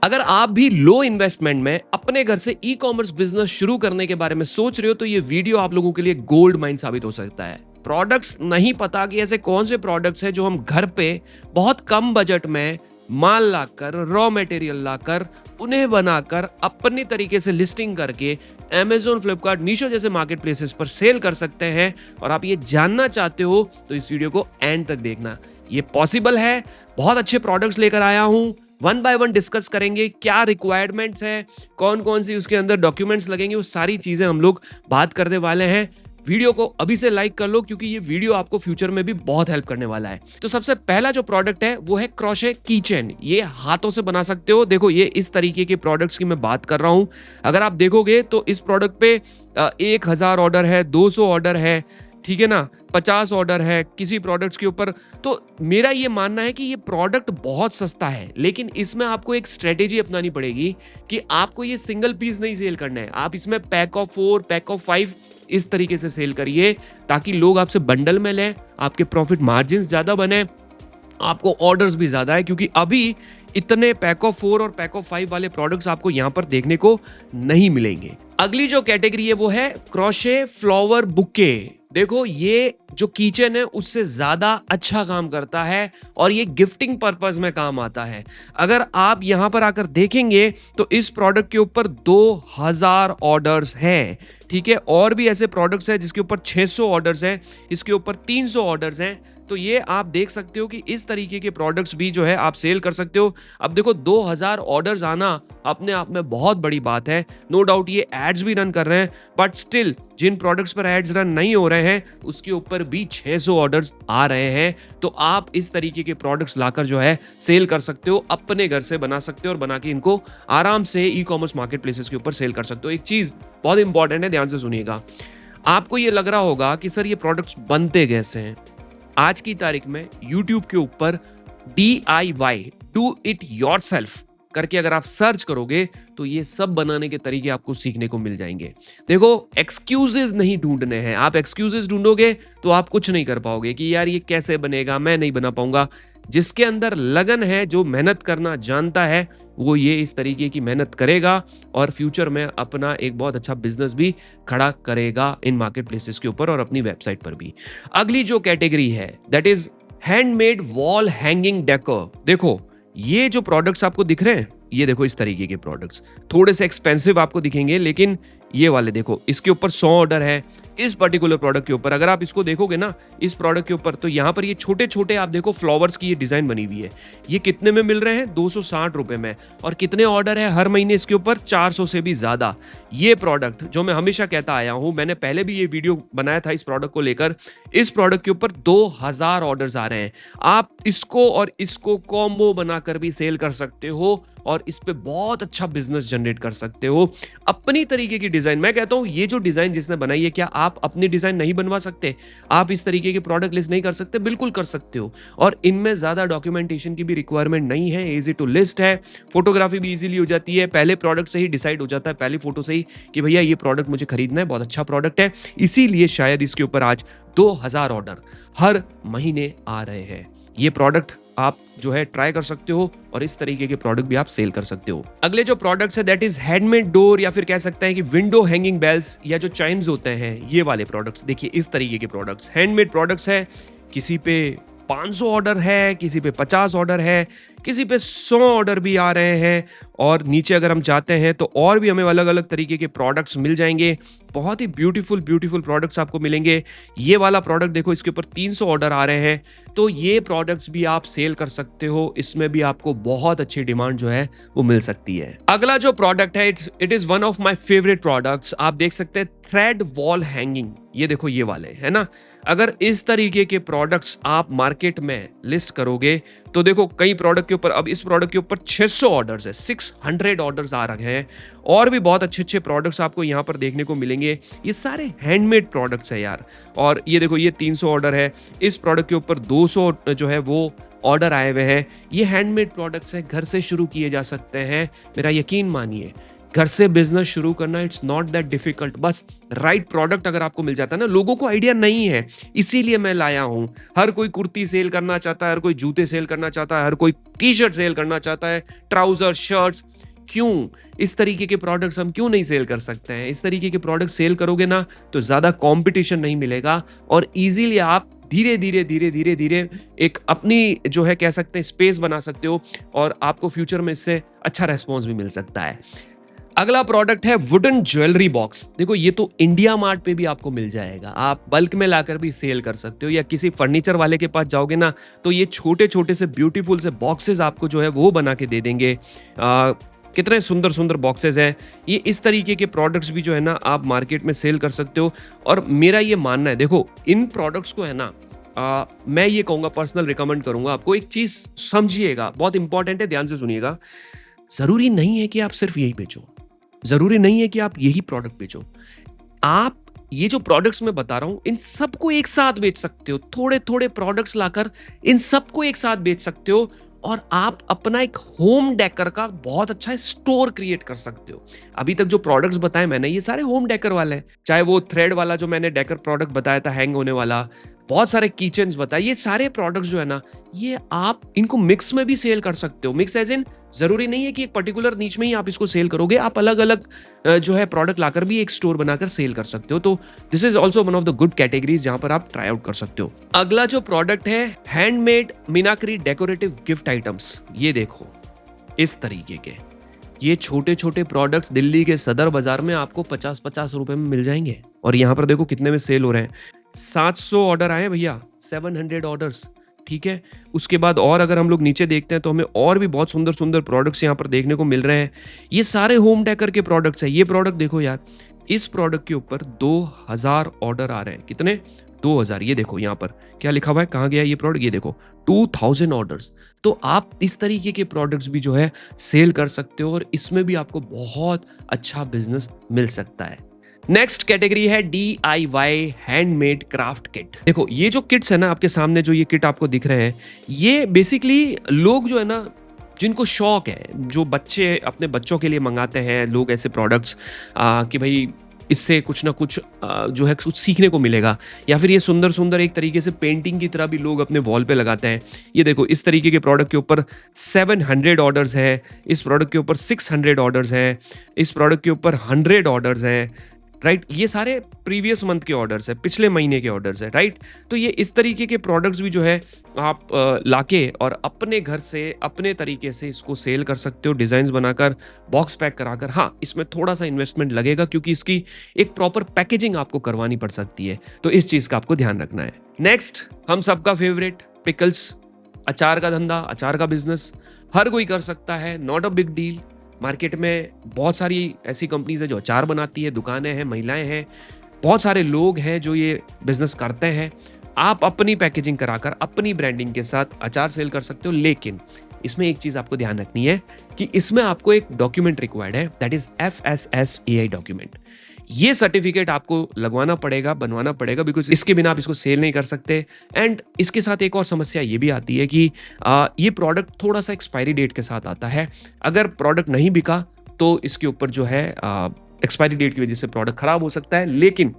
अगर आप भी लो इन्वेस्टमेंट में अपने घर से ई कॉमर्स बिजनेस शुरू करने के बारे में सोच रहे हो तो ये वीडियो आप लोगों के लिए गोल्ड माइन साबित हो सकता है। प्रोडक्ट्स नहीं पता कि ऐसे कौन से प्रोडक्ट्स हैं जो हम घर पे बहुत कम बजट में माल लाकर, रॉ मटेरियल लाकर, उन्हें बनाकर अपनी तरीके से लिस्टिंग करके Amazon, फ्लिपकार्ट, मीशो जैसे मार्केट प्लेसेस पर सेल कर सकते हैं। और आप ये जानना चाहते हो तो इस वीडियो को एंड तक देखना। ये पॉसिबल है। बहुत अच्छे प्रोडक्ट्स लेकर आया हूं, वन बाय वन डिस्कस करेंगे क्या रिक्वायरमेंट्स है, कौन कौन सी उसके अंदर डॉक्यूमेंट्स लगेंगे, वो सारी चीजें हम लोग बात करने वाले हैं। वीडियो को अभी से लाइक कर लो क्योंकि ये वीडियो आपको फ्यूचर में भी बहुत हेल्प करने वाला है। तो सबसे पहला जो प्रोडक्ट है वो है क्रोशे कीचेन। ये हाथों से बना सकते हो। देखो ये इस तरीके के प्रोडक्ट्स की मैं बात कर रहा हूं। अगर आप देखोगे तो इस प्रोडक्ट पे 1000 ऑर्डर है, 200 ऑर्डर है, ठीक है ना, 50 ऑर्डर है किसी प्रोडक्ट्स के ऊपर। तो मेरा ये मानना है कि ये प्रोडक्ट बहुत सस्ता है, लेकिन इसमें आपको एक स्ट्रेटेजी अपनानी पड़ेगी कि आपको ये सिंगल पीस नहीं सेल करना है। आप इसमें पैक ऑफ 4, पैक ऑफ 5 इस तरीके से सेल करिए ताकि लोग आपसे बंडल में लें, आपके प्रॉफिट मार्जिन ज्यादा बने, आपको ऑर्डर्स भी ज्यादा है, क्योंकि अभी इतने पैक ऑफ 4 और पैक ऑफ 5 वाले प्रोडक्ट्स आपको यहां पर देखने को नहीं मिलेंगे। अगली जो कैटेगरी है वो है क्रोशे फ्लावर बुके। देखो ये जो किचन है उससे ज्यादा अच्छा काम करता है और ये गिफ्टिंग पर्पस में काम आता है। अगर आप यहां पर आकर देखेंगे तो इस प्रोडक्ट के ऊपर 2000 ऑर्डर्स हैं, ठीक है। और भी ऐसे प्रोडक्ट्स हैं जिसके ऊपर 600 ऑर्डर्स हैं, इसके ऊपर 300 ऑर्डर्स हैं। तो ये आप देख सकते हो कि इस तरीके के प्रोडक्ट्स भी जो है आप सेल कर सकते हो। अब देखो 2000 ऑर्डर्स आना अपने आप में बहुत बड़ी बात है। नो डाउट ये एड्स भी रन कर रहे हैं, बट स्टिल जिन प्रोडक्ट्स पर एड्स रन नहीं हो रहे हैं उसके ऊपर भी 600 ऑर्डर्स आ रहे हैं। तो आप इस तरीके के प्रोडक्ट्स लाकर जो है सेल कर सकते हो, अपने घर से बना सकते हो और बना के इनको आराम से ई कॉमर्स मार्केट प्लेसेस के ऊपर सेल कर सकते हो। एक चीज बहुत इंपॉर्टेंट है, ध्यान से सुनिएगा। आपको ये लग रहा होगा कि सर ये प्रोडक्ट्स बनते कैसे हैं। आज की तारीख में YouTube के ऊपर DIY, डू इट योरसेल्फ करके अगर आप सर्च करोगे तो ये सब बनाने के तरीके आपको सीखने को मिल जाएंगे। देखो एक्सक्यूजेस नहीं ढूंढने हैं। आप एक्सक्यूजेस ढूंढोगे तो आप कुछ नहीं कर पाओगे कि यार ये कैसे बनेगा, मैं नहीं बना पाऊंगा। जिसके अंदर लगन है, जो मेहनत करना जानता है, वो ये इस तरीके की मेहनत करेगा और फ्यूचर में अपना एक बहुत अच्छा बिजनेस भी खड़ा करेगा इन मार्केट प्लेसेस के ऊपर और अपनी वेबसाइट पर भी। अगली जो कैटेगरी है that is handmade wall hanging decor. देखो ये जो प्रोडक्ट्स आपको दिख रहे हैं, ये देखो इस तरीके के प्रोडक्ट्स थोड़े से एक्सपेंसिव आपको दिखेंगे, लेकिन ये वाले देखो इसके ऊपर 100 ऑर्डर है। इस पर्टिकुलर प्रोडक्ट के ऊपर अगर आप इसको देखोगे ना, इस प्रोडक्ट के ऊपर, तो यहाँ पर ये छोटे छोटे आप देखो फ्लावर्स की ये डिजाइन बनी हुई है। ये कितने में मिल रहे हैं? 260 रुपए में। और कितने ऑर्डर है हर महीने इसके ऊपर? 400 से भी ज्यादा। ये प्रोडक्ट जो मैं हमेशा कहता आया हूं, मैंने पहले भी ये वीडियो बनाया था इस प्रोडक्ट को लेकर। इस प्रोडक्ट के ऊपर 2000 ऑर्डर्स आ रहे हैं। आप इसको और इसको कॉम्बो बनाकर भी सेल कर सकते हो और इस पे बहुत अच्छा बिजनेस जनरेट कर सकते हो अपनी तरीके की डिजाइन। मैं कहता हूं ये जो डिजाइन जिसने बनाई है, क्या आप अपनी डिजाइन नहीं बनवा सकते? आप इस तरीके के प्रोडक्ट लिस्ट नहीं कर सकते? बिल्कुल कर सकते हो। और इनमें ज्यादा डॉक्यूमेंटेशन की भी रिक्वायरमेंट नहीं है, इजी टू लिस्ट है, फोटोग्राफी भी इजीली हो जाती है। पहले प्रोडक्ट से ही डिसाइड हो जाता है, पहली फोटो से ही, कि भैया ये प्रोडक्ट मुझे खरीदना है, बहुत अच्छा प्रोडक्ट है। इसीलिए शायद इसके ऊपर आज 2000 ऑर्डर हर महीने आ रहे हैं। ये प्रोडक्ट आप जो है ट्राई कर सकते हो और इस तरीके के प्रोडक्ट भी आप सेल कर सकते हो। अगले जो प्रोडक्ट्स है दैट इज हैंडमेड डोर, या फिर कह सकते हैं कि विंडो हैंगिंग बेल्स या जो चाइम्स होते हैं, ये वाले प्रोडक्ट्स। देखिए इस तरीके के प्रोडक्ट्स हैंडमेड प्रोडक्ट्स है। किसी पे 500 ऑर्डर है, किसी पे 50 ऑर्डर है, किसी पे 100 ऑर्डर भी आ रहे हैं। और नीचे अगर हम जाते हैं तो और भी हमें अलग अलग तरीके के प्रोडक्ट्स मिल जाएंगे। बहुत ही ब्यूटीफुल प्रोडक्ट्स आपको मिलेंगे। ये वाला प्रोडक्ट देखो इसके ऊपर 300 ऑर्डर आ रहे हैं। तो ये प्रोडक्ट्स भी आप सेल कर सकते हो, इसमें भी आपको बहुत अच्छी डिमांड जो है वो मिल सकती है। अगला जो प्रोडक्ट है it is one of my favourite products. आप देख सकते हैं थ्रेड वॉल हैंगिंग। ये देखो ये वाले है ना। अगर इस तरीके के प्रोडक्ट्स आप मार्केट में लिस्ट करोगे तो देखो कई प्रोडक्ट के ऊपर, अब इस प्रोडक्ट के ऊपर 600 ऑर्डर्स है, 600 ऑर्डर्स आ रहे हैं। और भी बहुत अच्छे अच्छे प्रोडक्ट्स आपको यहाँ पर देखने को मिलेंगे। ये सारे हैंडमेड प्रोडक्ट्स है यार। और ये देखो ये 300 ऑर्डर है, इस प्रोडक्ट के ऊपर 200 जो है वो ऑर्डर आए हुए हैं। ये हैंडमेड प्रोडक्ट्स है, घर से शुरू किए जा सकते हैं, मेरा यकीन मानिए। घर से बिजनेस शुरू करना इट्स नॉट दैट डिफिकल्ट। बस राइट प्रोडक्ट अगर आपको मिल जाता है ना, लोगों को आइडिया नहीं है, इसीलिए मैं लाया हूं। हर कोई कुर्ती सेल करना चाहता है, हर कोई जूते सेल करना चाहता है, हर कोई टी शर्ट सेल करना चाहता है, ट्राउजर, शर्ट्स। क्यों? इस तरीके के प्रोडक्ट्स हम क्यों नहीं सेल कर सकते हैं? इस तरीके के प्रोडक्ट सेल करोगे ना तो ज्यादा कंपटीशन नहीं मिलेगा और इजीली आप धीरे धीरे धीरे धीरे धीरे एक अपनी जो है कह सकते हैं स्पेस बना सकते हो और आपको फ्यूचर में इससे अच्छा रेस्पॉन्स भी मिल सकता है। अगला प्रोडक्ट है वुडन ज्वेलरी बॉक्स। देखो ये तो इंडिया मार्ट पे भी आपको मिल जाएगा, आप बल्क में लाकर भी सेल कर सकते हो, या किसी फर्नीचर वाले के पास जाओगे ना तो ये छोटे छोटे से ब्यूटीफुल से बॉक्सेस आपको जो है वो बना के दे देंगे। कितने सुंदर सुंदर बॉक्सेस हैं। ये इस तरीके के प्रोडक्ट्स भी जो है ना आप मार्केट में सेल कर सकते हो। और मेरा ये मानना है, देखो इन प्रोडक्ट्स को है ना मैं ये कहूँगा, पर्सनल रिकमेंड करूँगा आपको, एक चीज़ समझिएगा, बहुत इंपॉर्टेंट है, ध्यान से सुनिएगा। ज़रूरी नहीं है कि आप सिर्फ यही बेचो, ज़रूरी नहीं है कि आप यही प्रोडक्ट बेचो। आप ये जो प्रोडक्ट्स मैं बता रहा हूँ इन सबको एक साथ बेच सकते हो, थोड़े थोड़े प्रोडक्ट्स लाकर इन सबको एक साथ बेच सकते हो और आप अपना एक होम डेकर का बहुत अच्छा स्टोर क्रिएट कर सकते हो। अभी तक जो प्रोडक्ट्स बताए मैंने ये सारे होम डेकर वाले हैं, चाहे वो थ्रेड वाला जो मैंने डेकर प्रोडक्ट बताया था हैंग होने वाला, बहुत सारे किचन्स बताए, ये सारे प्रोडक्ट्स जो है ना ये आप इनको मिक्स में भी सेल कर सकते हो। मिक्स एज इन जरूरी नहीं है कि एक पर्टिकुलर नीच में ही आप इसको सेल करोगे, आप अलग अलग जो है प्रोडक्ट लाकर भी एक स्टोर बनाकर सेल कर सकते हो। तो this is also one of the good categories जहां पर आप ट्राई आउट कर सकते हो। अगला जो प्रोडक्ट है handmade meenakari decorative gift items. ये देखो इस तरीके के ये छोटे छोटे प्रोडक्ट्स दिल्ली के सदर बाजार में आपको 50-50 रुपए में मिल जाएंगे और यहाँ पर देखो कितने में सेल हो रहे हैं। 700 ऑर्डर आए भैया, 700 ऑर्डर्स, ठीक है। उसके बाद और अगर हम लोग नीचे देखते हैं तो हमें और भी बहुत सुंदर सुंदर प्रोडक्ट्स यहाँ पर देखने को मिल रहे हैं। ये सारे होम डेकर के प्रोडक्ट्स हैं। ये प्रोडक्ट देखो यार, इस प्रोडक्ट के ऊपर 2000 ऑर्डर आ रहे हैं। कितने? 2000। ये देखो यहाँ पर क्या लिखा हुआ है, कहाँ गया ये प्रोडक्ट, ये देखो 2000 ऑर्डर्स। तो आप इस तरीके के प्रोडक्ट्स भी जो है सेल कर सकते हो और इसमें भी आपको बहुत अच्छा बिजनेस मिल सकता है। नेक्स्ट कैटेगरी है DIY हैंडमेड क्राफ्ट किट। देखो ये जो किट्स है ना आपके सामने, जो ये किट आपको दिख रहे हैं, ये बेसिकली लोग जो है ना जिनको शौक है, जो बच्चे अपने बच्चों के लिए मंगाते हैं लोग ऐसे प्रोडक्ट्स कि भाई इससे कुछ ना कुछ जो है कुछ सीखने को मिलेगा, या फिर ये सुंदर सुंदर एक तरीके से पेंटिंग की तरह भी लोग अपने वॉल पे लगाते हैं। ये देखो इस तरीके के प्रोडक्ट के ऊपर 700 ऑर्डर्स है, इस प्रोडक्ट के ऊपर 600 ऑर्डर्स है, इस प्रोडक्ट के ऊपर 100 ऑर्डर्स हैं, राइट। ये सारे प्रीवियस मंथ के ऑर्डर्स है, पिछले महीने के ऑर्डर्स है, राइट। तो ये इस तरीके के प्रोडक्ट्स भी जो है आप लाके और अपने घर से अपने तरीके से इसको सेल कर सकते हो, डिजाइन्स बनाकर, बॉक्स पैक कराकर। हाँ, इसमें थोड़ा सा इन्वेस्टमेंट लगेगा क्योंकि इसकी एक प्रॉपर पैकेजिंग आपको करवानी पड़ सकती है, तो इस चीज का आपको ध्यान रखना है। नेक्स्ट, हम सबका फेवरेट पिकल्स, अचार का धंधा, अचार का बिजनेस हर कोई कर सकता है, not a big deal. Market में बहुत सारी ऐसी कंपनीज है जो अचार बनाती है, दुकानें हैं, महिलाएं हैं, बहुत सारे लोग हैं जो ये बिजनेस करते हैं। आप अपनी पैकेजिंग कराकर अपनी ब्रांडिंग के साथ अचार सेल कर सकते हो, लेकिन इसमें एक चीज आपको ध्यान रखनी है कि इसमें आपको एक डॉक्यूमेंट रिक्वायर्ड है, दैट इज FSSAI डॉक्यूमेंट। ये सर्टिफिकेट आपको लगवाना पड़ेगा, बनवाना पड़ेगा, बिकॉज इसके बिना आप इसको सेल नहीं कर सकते। एंड इसके साथ एक और समस्या ये भी आती है कि ये प्रोडक्ट थोड़ा सा एक्सपायरी डेट के साथ आता है। अगर प्रोडक्ट नहीं बिका तो इसके ऊपर जो है एक्सपायरी डेट की वजह से प्रोडक्ट खराब हो सकता है, लेकिन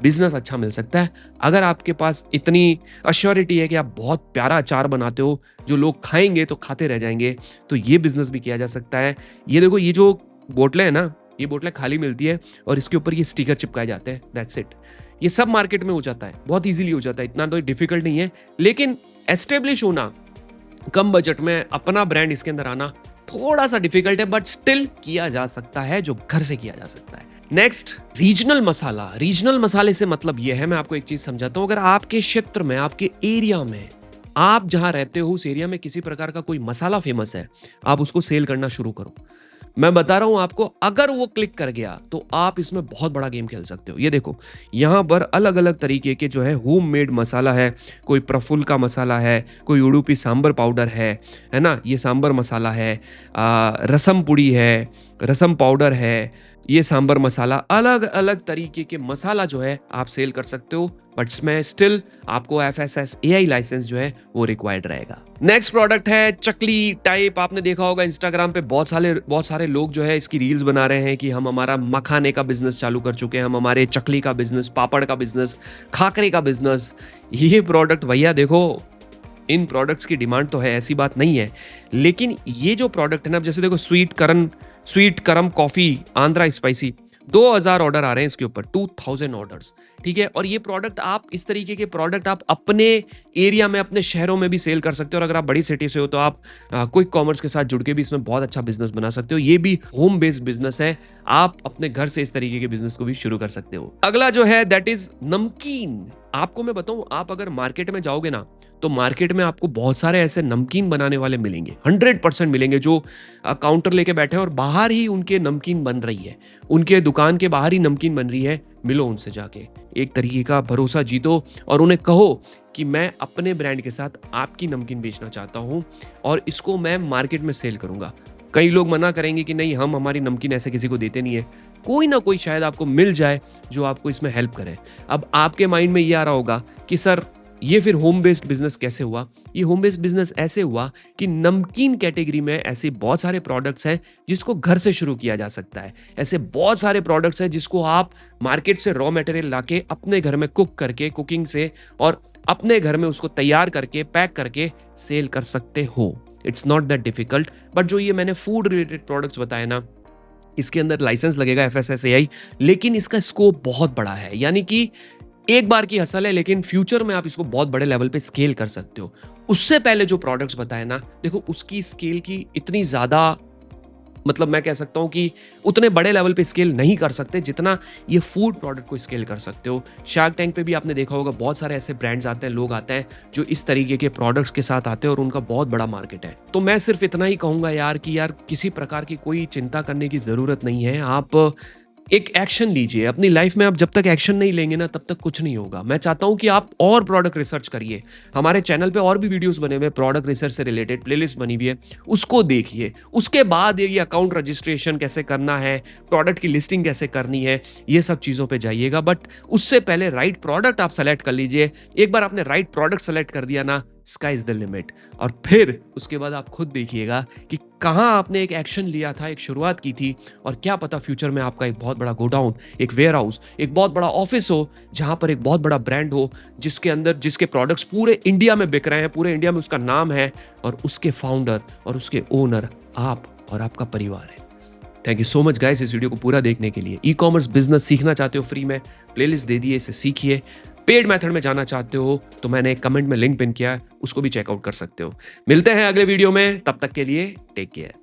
बिजनेस अच्छा मिल सकता है अगर आपके पास इतनी अश्योरिटी है कि आप बहुत प्यारा अचार बनाते हो जो लोग खाएंगे तो खाते रह जाएंगे, तो ये बिजनेस भी किया जा सकता है। ये देखो ये जो बोतलें है ना, ये बोतलें खाली मिलती है और इसके ऊपर ये स्टिकर चिपकाए जाते हैं, दैट्स इट। ये सब मार्केट में हो जाता है, बहुत इजीली हो जाता है, इतना तो डिफिकल्ट नहीं है। लेकिन एस्टेब्लिश होना, कम बजट में अपना ब्रांड इसके अंदर आना थोड़ा सा डिफिकल्ट है, बट स्टिल किया जा सकता है, जो घर से किया जा सकता है। नेक्स्ट, रीजनल मसाला। रीजनल मसाले से मतलब ये है, मैं आपको एक चीज समझाता हूं। अगर आपके क्षेत्र में, आपके एरिया में, आप जहां रहते हो उस एरिया में किसी प्रकार का कोई मसाला फेमस है, आप उसको सेल करना शुरू करो। मैं बता रहा हूं आपको, अगर वो क्लिक कर गया तो आप इसमें बहुत बड़ा गेम खेल सकते हो। ये देखो यहां पर अलग अलग तरीके के जो है होम मेड मसाला है, कोई प्रफुल्ल का मसाला है, कोई उडुपी सांबर पाउडर है ना, ये सांबर मसाला है, रसम पुड़ी है, रसम पाउडर है, ये सांबर मसाला, अलग अलग तरीके के मसाला जो है आप सेल कर सकते हो, बट इसमें स्टिल आपको FSSAI लाइसेंस जो है वो रिक्वायर्ड रहेगा। नेक्स्ट प्रोडक्ट है चकली टाइप। आपने देखा होगा इंस्टाग्राम पे बहुत सारे लोग जो है इसकी रील्स बना रहे हैं कि हम हमारा मखाने का बिजनेस चालू कर चुके हैं, हम हमारे चकली का बिजनेस, पापड़ का बिजनेस, खाकरे का बिजनेस। ये प्रोडक्ट भैया देखो, इन प्रोडक्ट्स की डिमांड तो है, ऐसी बात नहीं है, लेकिन ये जो प्रोडक्ट है ना, जैसे देखो स्वीट करम कॉफी आंध्रा स्पाइसी, 2000 ऑर्डर आ रहे हैं इसके ऊपर, 2000 ऑर्डर्स, ठीक है। और ये प्रोडक्ट आप, इस तरीके के प्रोडक्ट आप अपने एरिया में, अपने शहरों में भी सेल कर सकते हो। और अगर आप बड़ी सिटी से हो तो आप क्विक कॉमर्स के साथ जुड़ के भी इसमें बहुत अच्छा बिजनेस बना सकते हो। ये भी होम बेस्ड बिजनेस है, आप अपने घर से इस तरीके के बिजनेस को भी शुरू कर सकते हो। अगला जो है दैट इज नमकीन। आपको मैं बताऊं, आप अगर मार्केट में जाओगे ना, तो मार्केट में आपको बहुत सारे ऐसे नमकीन बनाने वाले मिलेंगे, 100% मिलेंगे, जो काउंटर लेके बैठे हैं और बाहर ही उनके नमकीन बन रही है, उनके दुकान के बाहर ही नमकीन बन रही है। मिलो उनसे जाके, एक तरीके का भरोसा जीतो और उन्हें कहो कि मैं अपने ब्रांड के साथ आपकी नमकीन बेचना चाहता हूं और इसको मैं मार्केट में सेल करूंगा। कई लोग मना करेंगे कि नहीं, हम हमारी नमकीन ऐसे किसी को देते नहीं है। कोई ना कोई शायद आपको मिल जाए जो आपको इसमें हेल्प करे। अब आपके माइंड में ये आ रहा होगा कि सर ये फिर होम बेस्ड बिजनेस कैसे हुआ? ये होम बेस्ड बिजनेस ऐसे हुआ कि नमकीन कैटेगरी में ऐसे बहुत सारे प्रोडक्ट्स हैं जिसको घर से शुरू किया जा सकता है। ऐसे बहुत सारे प्रोडक्ट्स हैं जिसको आप मार्केट से रॉ मटेरियल लाके अपने घर में कुक करके, कुकिंग से, और अपने घर में उसको तैयार करके, पैक करके सेल कर सकते हो। It's not that difficult. But जो ये मैंने फूड रिलेटेड प्रोडक्ट्स बताए ना, इसके अंदर लाइसेंस लगेगा FSSAI, लेकिन इसका स्कोप बहुत बड़ा है। यानी कि एक बार की हसल है, लेकिन फ्यूचर में आप इसको बहुत बड़े लेवल पे स्केल कर सकते हो। उससे पहले जो प्रोडक्ट्स बताए ना, देखो उसकी स्केल की इतनी ज्यादा, मतलब मैं कह सकता हूं कि उतने बड़े लेवल पे स्केल नहीं कर सकते जितना ये फूड प्रोडक्ट को स्केल कर सकते हो। शार्क टैंक पे भी आपने देखा होगा, बहुत सारे ऐसे ब्रांड्स आते हैं, लोग आते हैं जो इस तरीके के प्रोडक्ट्स के साथ आते हैं और उनका बहुत बड़ा मार्केट है। तो मैं सिर्फ इतना ही कहूंगा यार कि यार किसी प्रकार की कोई चिंता करने की जरूरत नहीं है। आप एक एक्शन लीजिए अपनी लाइफ में। आप जब तक एक्शन नहीं लेंगे ना, तब तक कुछ नहीं होगा। मैं चाहता हूं कि आप और प्रोडक्ट रिसर्च करिए। हमारे चैनल पे और भी वीडियोस बने हुए, प्रोडक्ट रिसर्च से रिलेटेड प्लेलिस्ट बनी हुई है, उसको देखिए। उसके बाद ये अकाउंट रजिस्ट्रेशन कैसे करना है, प्रोडक्ट की लिस्टिंग कैसे करनी है, ये सब चीज़ों पे जाइएगा। बट उससे पहले राइट प्रोडक्ट आप सेलेक्ट कर लीजिए। एक बार आपने राइट प्रोडक्ट सेलेक्ट कर दिया ना, स्काई इज द लिमिट। और फिर उसके बाद आप खुद देखिएगा कि कहां आपने एक एक्शन लिया था, एक शुरुआत की थी, और क्या पता फ्यूचर में आपका एक बहुत बड़ा गोडाउन, एक वेयर हाउस, एक बहुत बड़ा ऑफिस हो, जहां पर एक बहुत बड़ा ब्रांड हो, जिसके प्रोडक्ट्स पूरे इंडिया में बिक रहे हैं, पूरे इंडिया में उसका नाम है, और उसके फाउंडर और उसके ओनर आप और आपका परिवार है। Thank you so much guys इस वीडियो को पूरा देखने के लिए। ई कॉमर्स बिजनेस सीखना चाहते हो फ्री में, प्लेलिस्ट दे दिए, इसे सीखिए। पेड मेथड में जाना चाहते हो तो मैंने एक कमेंट में लिंक पिन किया है, उसको भी चेकआउट कर सकते हो। मिलते हैं अगले वीडियो में, तब तक के लिए टेक केयर।